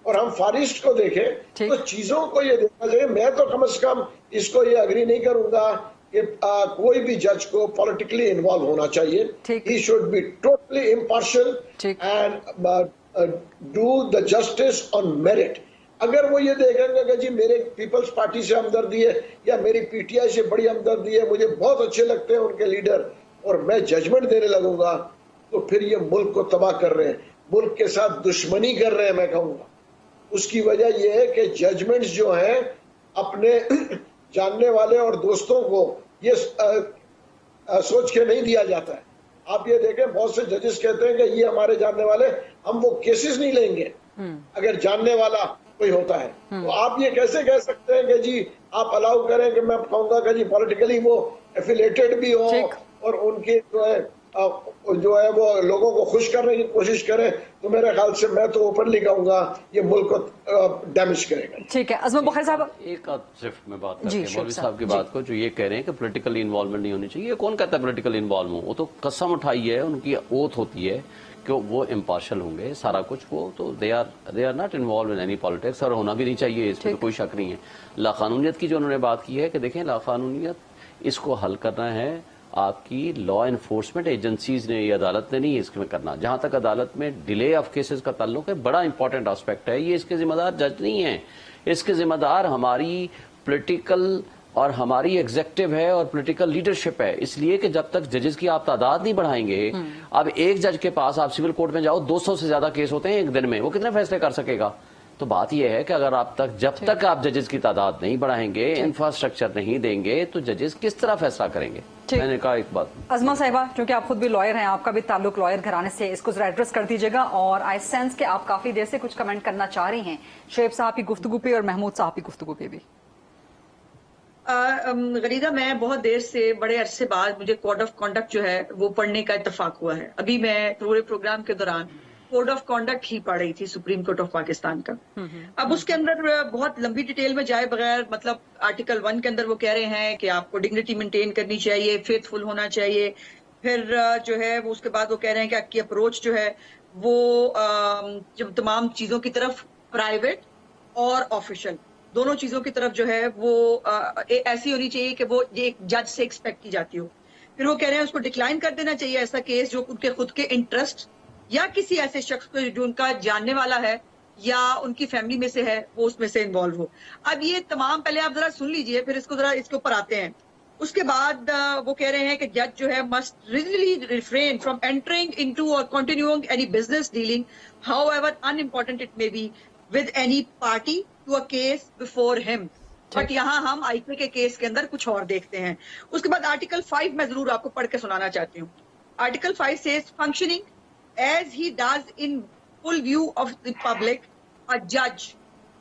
और हम फार ईस्ट को देखें तो चीजों को ये देखना चाहिए। मैं तो कम से कम इसको ये अग्री नहीं करूंगा कि कोई भी जज को पॉलिटिकली इन्वॉल्व होना चाहिए। He should be totally impartial and do the justice on merit. अगर वो ये देखेंगे कि जी मेरे पीपल्स पार्टी से हमदर्दी है या मेरी पीटीआई से बड़ी हमदर्दी है, मुझे बहुत अच्छे लगते हैं उनके लीडर, और मैं जजमेंट देने लगूंगा, तो फिर ये मुल्क को तबाह कर रहे हैं, मुल्क के साथ दुश्मनी कर रहे हैं मैं कहूंगा। उसकी वजह यह है कि जजमेंट्स जो हैं अपने जानने वाले और दोस्तों को ये सोच के नहीं दिया जाता है। आप ये देखें बहुत से जजेस कहते हैं कि ये हमारे जानने वाले, हम वो केसेस नहीं लेंगे अगर जानने वाला कोई होता है। तो आप ये कैसे कह सकते हैं कि जी आप अलाउ करें कि मैं कहूंगा कि जी पॉलिटिकली वो एफिलेटेड भी हो और उनके जो है वो लोगों को खुश करने की कोशिश करें, तो मेरे ख्याल से मैं तो ओपनली कहूंगा ये मुल्क को डैमेज करेगा। ठीक है अजमा बुखारी साहब, एक सिर्फ मैं बात करते हैं मौलवी साहब की बात को, जो ये कह रहे हैं कि पॉलिटिकल इन्वॉल्वमेंट नहीं होनी चाहिए। कौन कहता है पॉलिटिकल इन्वॉल्व हो? वो तो कसम उठाई है, उनकी ओथ होती है कि वो इम्पार्शियल होंगे सारा कुछ, वो तो they are not involve in any politics, और होना भी नहीं चाहिए, इसमें तो कोई शक नहीं है। लाकानूनियत की जो उन्होंने बात की है कि देखें लाकानूनियत इसको हल करना है आपकी लॉ एनफोर्समेंट एजेंसीज ने, ये अदालत ने नहीं इसमें करना। जहां तक अदालत में डिले ऑफ केसेस का ताल्लुक है, बड़ा इंपॉर्टेंट एस्पेक्ट है, ये इसके जिम्मेदार जज नहीं है, इसके जिम्मेदार हमारी पॉलिटिकल और हमारी एग्जेक्टिव है और पॉलिटिकल लीडरशिप है। इसलिए कि जब तक जजेस की आप तादाद नहीं बढ़ाएंगे, अब एक जज के पास आप सिविल कोर्ट में जाओ 200 से ज्यादा केस होते हैं एक दिन में, वो कितने फैसले कर सकेगा? तो बात यह है कि अगर जब तक आप जजेस की तादाद नहीं बढ़ाएंगे, इंफ्रास्ट्रक्चर नहीं देंगे, तो जजेस किस तरह फैसला करेंगे? मैंने कहा एक बात, अजमा साहिबा, क्योंकि आप खुद भी लॉयर हैं, आपका भी ताल्लुक लॉयर घराने से, इसको जरा एड्रेस कर दीजिएगा। और आई सेंस के आप काफी देर से कुछ कमेंट करना चाह रही हैं शोएब साहब की गुफ्तगू पे और महमूद साहब की गुफ्तगू पे भी। गरीदा, मैं बहुत देर से, बड़े अरसे बाद मुझे कोड ऑफ कॉन्डक्ट जो है वो पढ़ने का इत्तेफाक हुआ है। अभी मैं पूरे प्रोग्राम के दौरान कोड ऑफ कॉन्डक्ट ही पढ़ रही थी सुप्रीम कोर्ट ऑफ पाकिस्तान का। अब उसके अंदर बहुत लंबी डिटेल में जाए बगैर, मतलब आर्टिकल 1 के अंदर वो कह रहे हैं कि आपको डिग्निटी मेंटेन करनी चाहिए, फेथफुल होना चाहिए, پھر جو ہے وہ اس کے بعد وہ کہہ رہے ہیں کہ آپ کی اپروچ جو ہے وہ جب تمام چیزوں کی طرف پرائیویٹ اور آفیشل دونوں چیزوں کی طرف جو ہے وہ ایسی ہونی چاہیے کہ وہ ایک جج سے ایکسپیکٹ کی جاتی ہو. پھر وہ کہہ رہے ہیں اس کو ڈکلائن کر دینا چاہیے ایسا کیس جو ان کے خود کے انٹرسٹ یا کسی ایسے شخص کو جو ان کا جاننے والا ہے یا ان کی فیملی میں سے ہے وہ اس میں سے انوالو ہو. اب یہ تمام پہلے آپ ذرا سن لیجئے پھر اس کو ذرا اس کے اوپر آتے ہیں. اس کے بعد وہ کہہ رہے ہیں کہ جج جو ہے must reasonably refrain from entering into or continuing any business dealing however unimportant it may be with any party to a case before him. But یہاں ہم آئی پی کے کیس کے اندر کچھ اور دیکھتے ہیں. اس کے بعد آرٹیکل 5 میں ضرور آپ کو پڑھ کے سنانا چاہتی ہوں. Article 5 says functioning as he does in full view of the public, a judge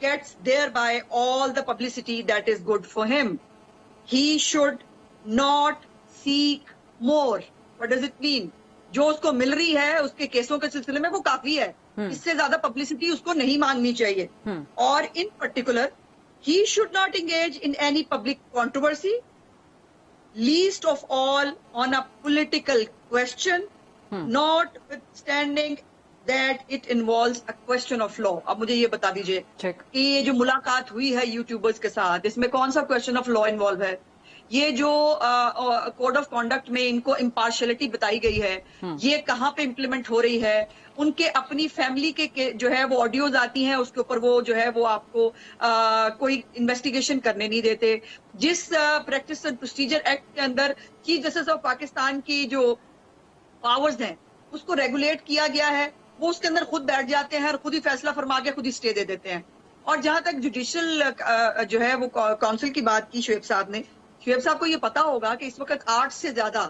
gets thereby all the publicity that is good for him. He should not seek more. What does it mean? جو اس کو مل رہی ہے اس کے کیسوں کے سلسلے میں وہ کافی ہے, اس سے زیادہ پبلسٹی اس کو نہیں مانگنی چاہیے. اور in particular he should not engage in any public controversy, least of all on a political question, notwithstanding that it involves a question of law. اب مجھے یہ بتا دیجئے کہ یہ جو ملاقات ہوئی ہے یوٹیوبرز کے ساتھ اس میں کون سا کوشچن آف لا انوالو ہے؟ یہ جو کوڈ آف کانڈکٹ میں ان کو امپارشلٹی بتائی گئی ہے یہ کہاں پہ امپلیمنٹ ہو رہی ہے؟ ان کے اپنی فیملی کے جو ہے وہ آڈیوز آتی ہیں اس کے اوپر وہ جو ہے وہ آپ کو کوئی انویسٹیگیشن کرنے نہیں دیتے. جس پریکٹس اینڈ پروسیجر ایکٹ کے اندر چیف جسٹس آف پاکستان کی جو پاورز ہیں اس کو ریگولیٹ کیا گیا ہے وہ اس کے اندر خود بیٹھ جاتے ہیں اور خود ہی فیصلہ فرما کے خود ہی اسٹے دے دیتے ہیں. اور جہاں تک جوڈیشل جو ہے وہ کونسل کی بات کی شعیب صاحب نے, شعیب صاحب کو یہ پتا ہوگا کہ اس وقت 8 سے زیادہ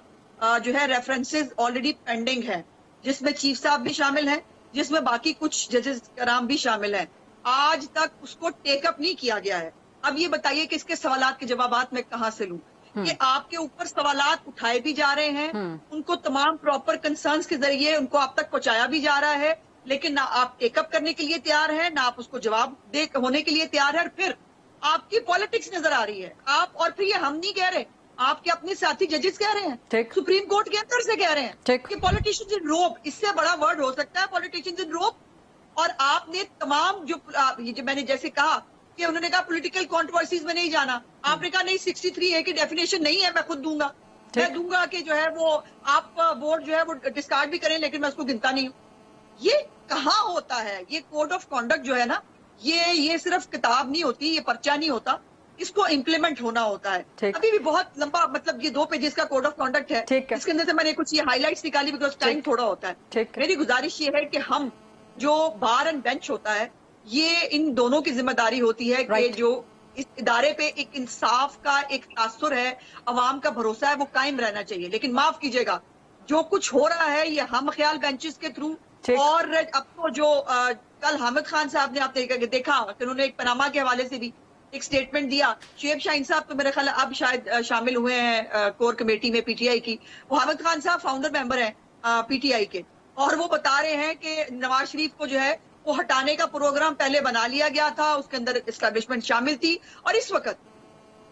جو ہے ریفرنسز آلریڈی پینڈنگ ہیں جس میں چیف صاحب بھی شامل ہیں, جس میں باقی کچھ ججز کرام بھی شامل ہیں. آج تک اس کو ٹیک اپ نہیں کیا گیا ہے. اب یہ بتائیے کہ اس کے سوالات کے جوابات میں کہاں سے لوں کہ آپ کے اوپر سوالات اٹھائے بھی جا رہے ہیں, ان کو تمام پراپر کنسرنز کے ذریعے ان کو آپ تک پہنچایا بھی جا رہا ہے, لیکن نہ آپ ٹیک اپ کرنے کے لیے تیار ہیں نہ آپ اس کو جواب دے ہونے کے لیے تیار ہے. اور پھر آپ کی پالیٹکس نظر آ رہی ہے آپ, اور پھر یہ ہم نہیں کہہ رہے, آپ کے اپنے ساتھی ججز کہہ رہے ہیں, سپریم کورٹ کے اندر سے کہہ رہے ہیں کہ پالیٹیشینز ان روپ, اس سے بڑا ورڈ ہو سکتا ہے پالیٹیشینز ان روپ. اور آپ نے تمام جو میں نے جیسے کہا کہ انہوں نے کہا پولیٹیکل کنٹروورسیز میں نہیں جانا, آپ نے کہا نہیں 63A کی ڈیفینیشن نہیں ہے, میں خود دوں گا, میں دوں گا کہ جو ہے وہ آپ ووٹ جو ہے وہ ڈسکارڈ بھی کریں لیکن میں اس کو گنتا نہیں ہوں. یہ کہاں ہوتا ہے؟ یہ کوڈ آف کانڈکٹ جو ہے نا یہ صرف کتاب نہیں ہوتی, یہ پرچہ نہیں ہوتا, اس کو امپلیمنٹ ہونا ہوتا ہے. ابھی بھی بہت لمبا مطلب یہ 2 پیجز کا کوڈ آف کانڈکٹ ہے, اس کے اندر سے میں نے کچھ یہ ہائی لائٹس نکالی بیکاز ٹائم تھوڑا ہوتا ہے. میری گزارش یہ ہے کہ ہم جو بار اینڈ بینچ ہوتا ہے یہ ان دونوں کی ذمہ داری ہوتی ہے کہ جو اس ادارے پہ ایک انصاف کا ایک تاثر ہے, عوام کا بھروسہ ہے, وہ قائم رہنا چاہیے. لیکن معاف کیجیے گا جو کچھ ہو رہا ہے یہ ہم خیال بینچز کے تھرو, اور اب تو جو کل حامد خان صاحب نے آپ نے دیکھا کہ انہوں نے ایک پاناما کے حوالے سے بھی ایک سٹیٹمنٹ دیا. شعیب شاہین صاحب تو میرے خیال اب شاید شامل ہوئے ہیں کور کمیٹی میں پی ٹی آئی کی. وہ حامد خان صاحب فاؤنڈر ممبر ہیں پی ٹی آئی کے, اور وہ بتا رہے ہیں کہ نواز شریف کو جو ہے وہ ہٹانے کا پروگرام پہلے بنا لیا گیا تھا, اس کے اندر اسٹیبلشمنٹ شامل تھی, اور اس وقت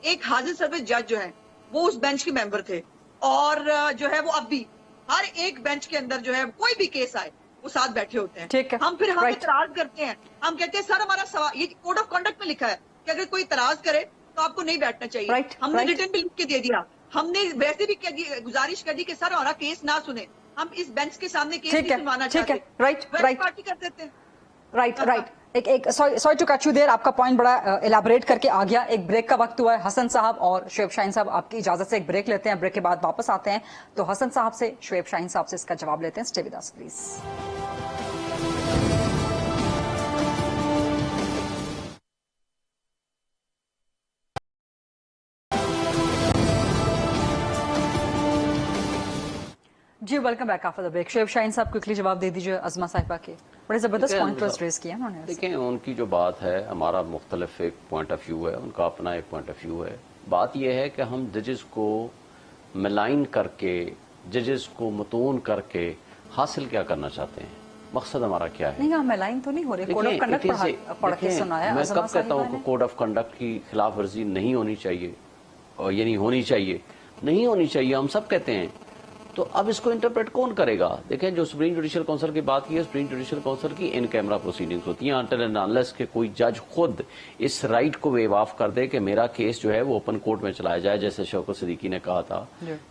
ایک حاضر سروس جج جو ہے وہ اس بینچ کے ممبر تھے, اور جو ہے وہ اب بھی ہر ایک بینچ کے اندر جو ہے کوئی بھی کیس آئے وہ ساتھ بیٹھے ہوتے ہیں. ہم پھر ہم اعتراض کرتے ہیں, ہم کہتے ہیں سر ہمارا سوال, یہ کوڈ آف کنڈکٹ میں لکھا ہے کہ اگر کوئی اعتراض کرے تو آپ کو نہیں بیٹھنا چاہیے. ہم نے ریٹن بھی لکھ کے دے دیا, ہم نے ویسے بھی گزارش کر دی کہ سر ہمارا کیس نہ سنے, ہم اس بینچ کے سامنے کیس نہیں سنوانا چاہتے, پارٹی کر دیتے ہیں. رائٹ. ایک sorry to cut you there, آپ کا پوائنٹ بڑا ایلیبریٹ کر کے آ گیا. ایک بریک کا وقت ہوا ہے. حسن صاحب اور شعیب شاہین صاحب آپ کی اجازت سے ایک بریک لیتے ہیں, بریک کے بعد واپس آتے ہیں تو حسن صاحب سے شعیب شاہین صاحب سے اس کا جواب لیتے ہیں. Stay with us please. جی welcome back after the break. Shoaib Shaheen صاحب کوئکلی جواب دے دیجیے ازما صاحبہ کے بڑے زبردست پوائنٹ ریز کیا انہوں نے. دیکھیں ان کی جو بات ہے, ہمارا مختلف ایک پوائنٹ آف ویو ہے, ان کا اپنا ایک پوائنٹ آف ویو ہے. بات یہ ہے کہ ہم ججز کو ملائن کر کے, ججز کو متون کر کے حاصل کیا کرنا چاہتے ہیں, مقصد ہمارا کیا ہے؟ نہیں ہم ملائن تو نہیں ہو رہے, کوڈ آف کنڈکٹ پڑھ کے سنایا. میں کب کہتا ہوں کہ کوڈ آف کنڈکٹ کی خلاف ورزی نہیں ہونی چاہیے, اور یعنی ہونی چاہیے, نہیں ہونی چاہیے, ہم سب کہتے ہیں. تو اب اس کو انٹرپریٹ کون کرے گا؟ دیکھیں جو سپریم جوڈیشل کونسل کی بات کی ہے، سپریم جوڈیشل کونسل کی ان کیمرہ پروسیڈنگز ہوتی ہیں انٹل اینڈ انلیس کہ کوئی جج خود اس رائٹ کو ویو آف کر دے کہ میرا کیس جو ہے وہ اوپن کورٹ میں چلایا جائے، جیسے شوکت صدیقی نے کہا تھا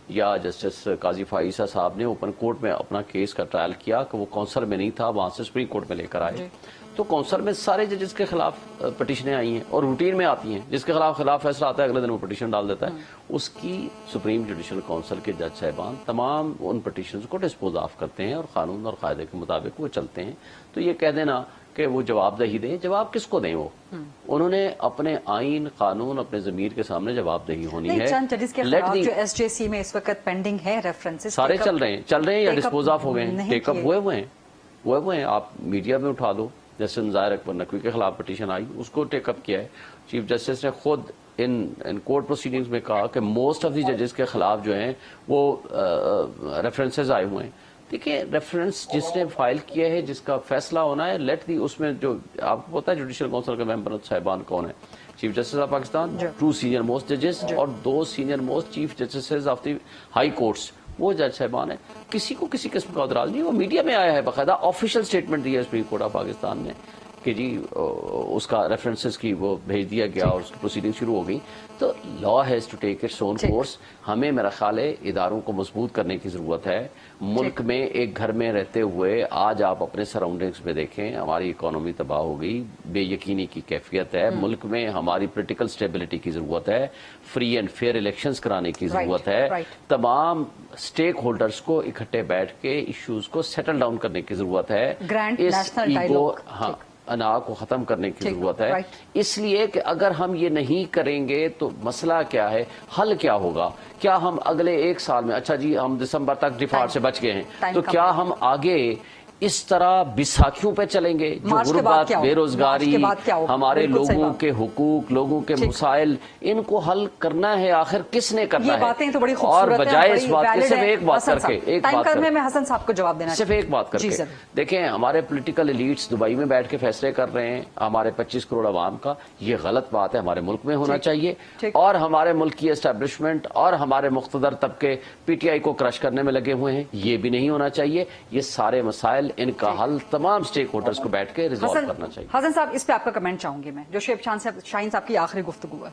یا جسٹس قاضی فائزہ صاحب نے اوپن کورٹ میں اپنا کیس کا ٹرائل کیا کہ وہ کونسل میں نہیں تھا، وہاں سے سپریم کورٹ میں لے کر آئے. تو کونسل میں سارے ججز کے خلاف پٹیشنیں آئی ہیں اور روٹین میں آتی ہیں، جس کے خلاف فیصلہ آتا ہے اگلے دن وہ پٹیشن ڈال دیتا ہے. اس کی سپریم جوڈیشل کونسل کے جج صاحبان تمام ان پٹیشنز کو ڈسپوز آف کرتے ہیں اور قانون اور قاعدے کے مطابق وہ چلتے ہیں. تو یہ کہہ دینا کہ وہ جواب دہی دیں، جواب کس کو دیں؟ وہ انہوں نے اپنے آئین قانون اپنے ضمیر کے سامنے جواب دہی ہونی ہے. چند ججز کے خلاف جو ایس جے سی میں اس وقت پینڈنگ ہے ریفرنسز سارے چل رہے ہیں یا ڈسپوز آف ہو گئے ہیں، ٹیک اپ ہوئے ہیں. آپ میڈیا میں اٹھا دو، جسٹس نظائر اکبر نقوی کے خلاف پٹیشن آئی، اس کو ٹیک اپ کیا ہے. چیف جسٹس نے خود ان کورٹ پروسیڈنگز میں کہا کہ موسٹ آف دی ججز کے خلاف جو ہیں وہ ریفرنسز آئے ہوئے ہیں. دیکھیں ریفرنس جس نے فائل کیا ہے، جس کا فیصلہ ہونا ہے، لیٹ دی اس میں جو آپ کو پتا ہے جوڈیشل کونسل کے ممبر صاحبان کون ہیں؟ Chief justice of Pakistan, 2 senior most ججز اور 2 senior most chief justice of the high courts, وہ جج صاحبان ہیں. کسی کو کسی قسم کا ادراج نہیں. وہ میڈیا میں آیا ہے، باقاعدہ آفیشیل اسٹیٹمنٹ دیا ہے سپریم کورٹ آف پاکستان نے کہ جی اس کا ریفرنسز کی وہ بھیج دیا گیا اور پروسیڈنگ شروع ہو گئی. تو law has to take its own course. ہمیں میرا خیال ہے اداروں کو مضبوط کرنے کی ضرورت ہے. ملک میں ایک گھر میں رہتے ہوئے آج آپ اپنے سراؤنڈنگز میں دیکھیں، ہماری اکانومی تباہ ہو گئی، بے یقینی کی کیفیت ہے ملک میں، ہماری پولیٹیکل سٹیبلٹی کی ضرورت ہے، فری اینڈ فیئر الیکشنز کرانے کی ضرورت ہے، تمام سٹیک ہولڈرز کو اکٹھے بیٹھ کے ایشوز کو سیٹل ڈاؤن کرنے کی ضرورت ہے. اس ایگو انا کو ختم کرنے کی ضرورت ہے. اس لیے کہ اگر ہم یہ نہیں کریں گے تو مسئلہ کیا ہے، حل کیا ہوگا؟ کیا ہم اگلے 1 سال میں، اچھا جی ہم دسمبر تک ڈیفالٹ سے بچ گئے ہیں، تو کیا ہم آگے اس طرح بیساکھیوں پہ چلیں گے؟ جو غربت، بے روزگاری، ہمارے لوگوں کے حقوق، لوگوں کے مسائل، ان کو حل کرنا ہے آخر کس نے کرنا ہے؟ یہ باتیں تو بڑی خوبصورت ہیں، بجائے اس بات کے صرف ایک بات کر کے میں حسن صاحب کو جواب دینا صرف ایک بات کر کے دیکھیں، ہمارے پولیٹیکل ایلیٹس دبئی میں بیٹھ کے فیصلے کر رہے ہیں ہمارے 25 کروڑ عوام کا. یہ غلط بات ہے، ہمارے ملک میں ہونا چاہیے. اور ہمارے ملک کی اسٹیبلشمنٹ اور ہمارے مقتدر طبقے پی ٹی آئی کو کرش کرنے میں لگے ہوئے ہیں، یہ بھی نہیں ہونا چاہیے. یہ سارے مسائل، ان کا حل تمام سٹیک ہولڈرز کو بیٹھ کے ریزالو کرنا چاہیے. حسن صاحب اس پہ آپ کا کمنٹ چاہوں گی میں، جو شعیب شاہین صاحب کی آخری گفتگو ہے.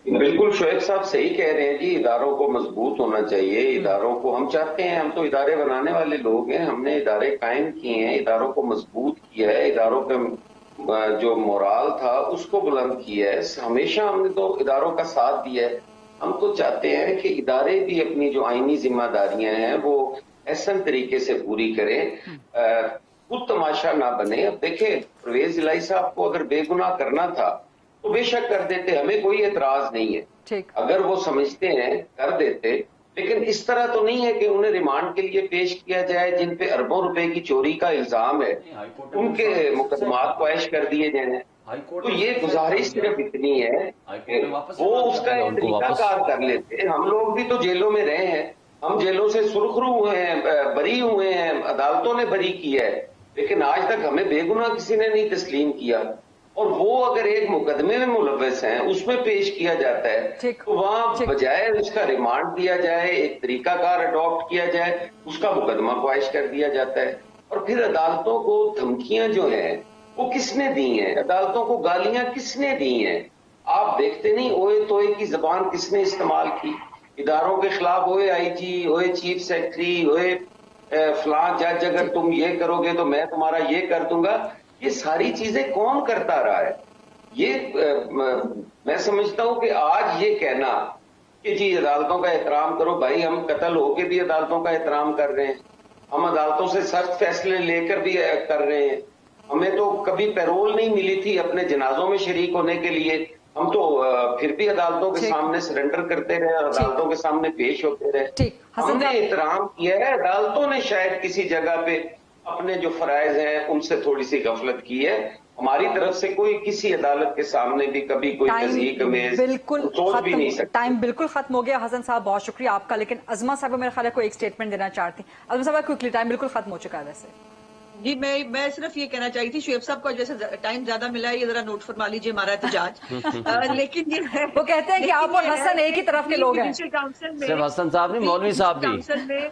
بالکل شعیب صاحب صحیح کہہ رہے ہیں جی، اداروں کو مضبوط ہونا چاہیے. اداروں کو ہم چاہتے ہیں، ہم تو ادارے بنانے والے لوگ ہیں، ہم نے ادارے قائم کیے ہیں، اداروں کو مضبوط کیا ہے، اداروں پہ جو مورال تھا اس کو بلند کیا ہے. ہمیشہ ہم نے تو اداروں کا ساتھ دیا ہے. ہم تو چاہتے ہیں کہ ادارے بھی اپنی جو آئینی ذمہ داریاں ہیں وہ احسن طریقے سے پوری کریں، خود تماشا نہ بنے. اب دیکھیں پرویز الہی صاحب کو اگر بے گناہ کرنا تھا تو بے شک کر دیتے، ہمیں کوئی اعتراض نہیں ہے. اگر وہ سمجھتے ہیں کر دیتے، لیکن اس طرح تو نہیں ہے کہ انہیں ریمانڈ کے لیے پیش کیا جائے. جن پہ اربوں روپے کی چوری کا الزام ہے ان کے مقدمات کو عائش کر دیے جائیں. تو یہ گزارش صرف اتنی ہے کہ وہ اس کا ایک طریقہ کار کر لیتے. ہم لوگ بھی تو جیلوں میں رہے ہیں، ہم جیلوں سے سرخرو ہوئے ہیں، بری ہوئے ہیں، عدالتوں نے بری کیا ہے، لیکن آج تک ہمیں بے گناہ کسی نے نہیں تسلیم کیا. اور وہ اگر ایک مقدمے میں ملوث ہیں، اس میں پیش کیا جاتا ہے، تو وہاں بجائے اس کا ریمانڈ دیا جائے، ایک طریقہ کار اڈاپٹ کیا جائے، اس کا مقدمہ خواہش کر دیا جاتا ہے. اور پھر عدالتوں کو دھمکیاں جو ہیں وہ کس نے دی ہیں؟ عدالتوں کو گالیاں کس نے دی ہیں؟ آپ دیکھتے نہیں اوئے توئے کی زبان کس نے استعمال کی اداروں کے خلاف؟ اوئے آئی جی، اوئے چیف سیکرٹری، اوئے فلاں جج، اگر تم یہ کرو گے تو میں تمہارا یہ کر دوں گا. یہ ساری چیزیں کون کرتا رہا ہے؟ یہ میں سمجھتا ہوں کہ آج یہ کہنا کہ جی عدالتوں کا احترام کرو، بھائی ہم قتل ہو کے بھی عدالتوں کا احترام کر رہے ہیں، ہم عدالتوں سے سخت فیصلے لے کر بھی کر رہے ہیں. ہمیں تو کبھی پیرول نہیں ملی تھی اپنے جنازوں میں شریک ہونے کے لیے، ہم تو پھر بھی عدالتوں کے سامنے سرنڈر کرتے رہے، عدالتوں کے سامنے پیش ہوتے رہے. ہم نے احترام کیا ہے، عدالتوں نے شاید کسی جگہ پہ اپنے جو فرائض ہیں ان سے تھوڑی سی غفلت کی ہے. ہماری طرف سے کوئی کسی عدالت کے سامنے بھی کبھی کوئی تضحیک امیز سوچ بھی نہیں سکتا. ٹائم بالکل ختم ہو گیا. حسن صاحب بہت شکریہ آپ کا، لیکن عظمہ صاحب میرے خیال ہے کوئی ایک سٹیٹمنٹ دینا چاہتی ہیں. عظمہ صاحب کوئکلی، ٹائم بالکل ختم ہو چکا ہے ویسے. जी मैं सिर्फ ये कहना चाहिए थी, शुएब साहब को जैसे टाइम ज्यादा मिला है, ये जरा नोट फरमा लीजिए हमारा एहतजाज। लेकिन ये है, वो कहते हैं कि आप और हसन एक ही तरफ के लोग हैं। काउंसिल में सिर्फ हसन साहब नहीं, मौलवी साहब भी। काउंसिल में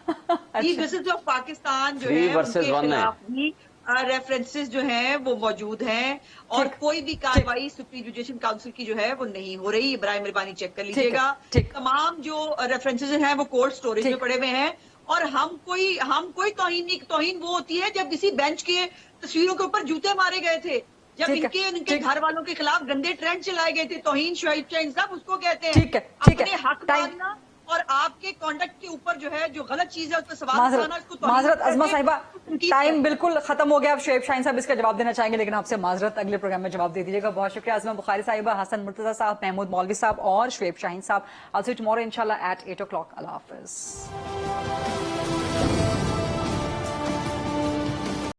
चीफ जस्टिस ऑफ पाकिस्तान जो है, 3 versus 1 है। रेफरेंसेस जो हैं वो मौजूद हैं, और कोई भी कार्रवाई सुप्रीम जुडिशियल काउंसिल की जो है वो नहीं हो रही। बराए मेहरबानी चेक कर लीजिएगा। तमाम जो रेफरेंसेस हैं वो कोल्ड स्टोरेज में पड़े हुए हैं, और हम कोई तौहीन वो होती है जब किसी बेंच के तस्वीरों के ऊपर जूते मारे गए थे, जब इनके घर वालों के खिलाफ गंदे ट्रेंड चलाए गए थे। तौहीन शुएब शाहीन साहब उसको कहते हैं। अपने हक मांगना और आपके कॉन्डक्ट के ऊपर जो है जो गलत चीज है उस पर सवाल उठाना, उसको माजरत अज़मा साहिबा, टाइम बिल्कुल खत्म हो गया। अब शुएब शाहीन साहब इसका जवाब देना चाहेंगे, लेकिन आपसे माजरत, अगले प्रोग्राम में जवाब दे दीजिएगा। बहुत शुक्रिया अज़मा बुखारी साहिबा, हसन मुर्तजा साहब, महमूद मौलवी साहब और शुएब शाहीन साहब। I'll see you tomorrow inshallah at 8 o'clock. Allah Hafiz.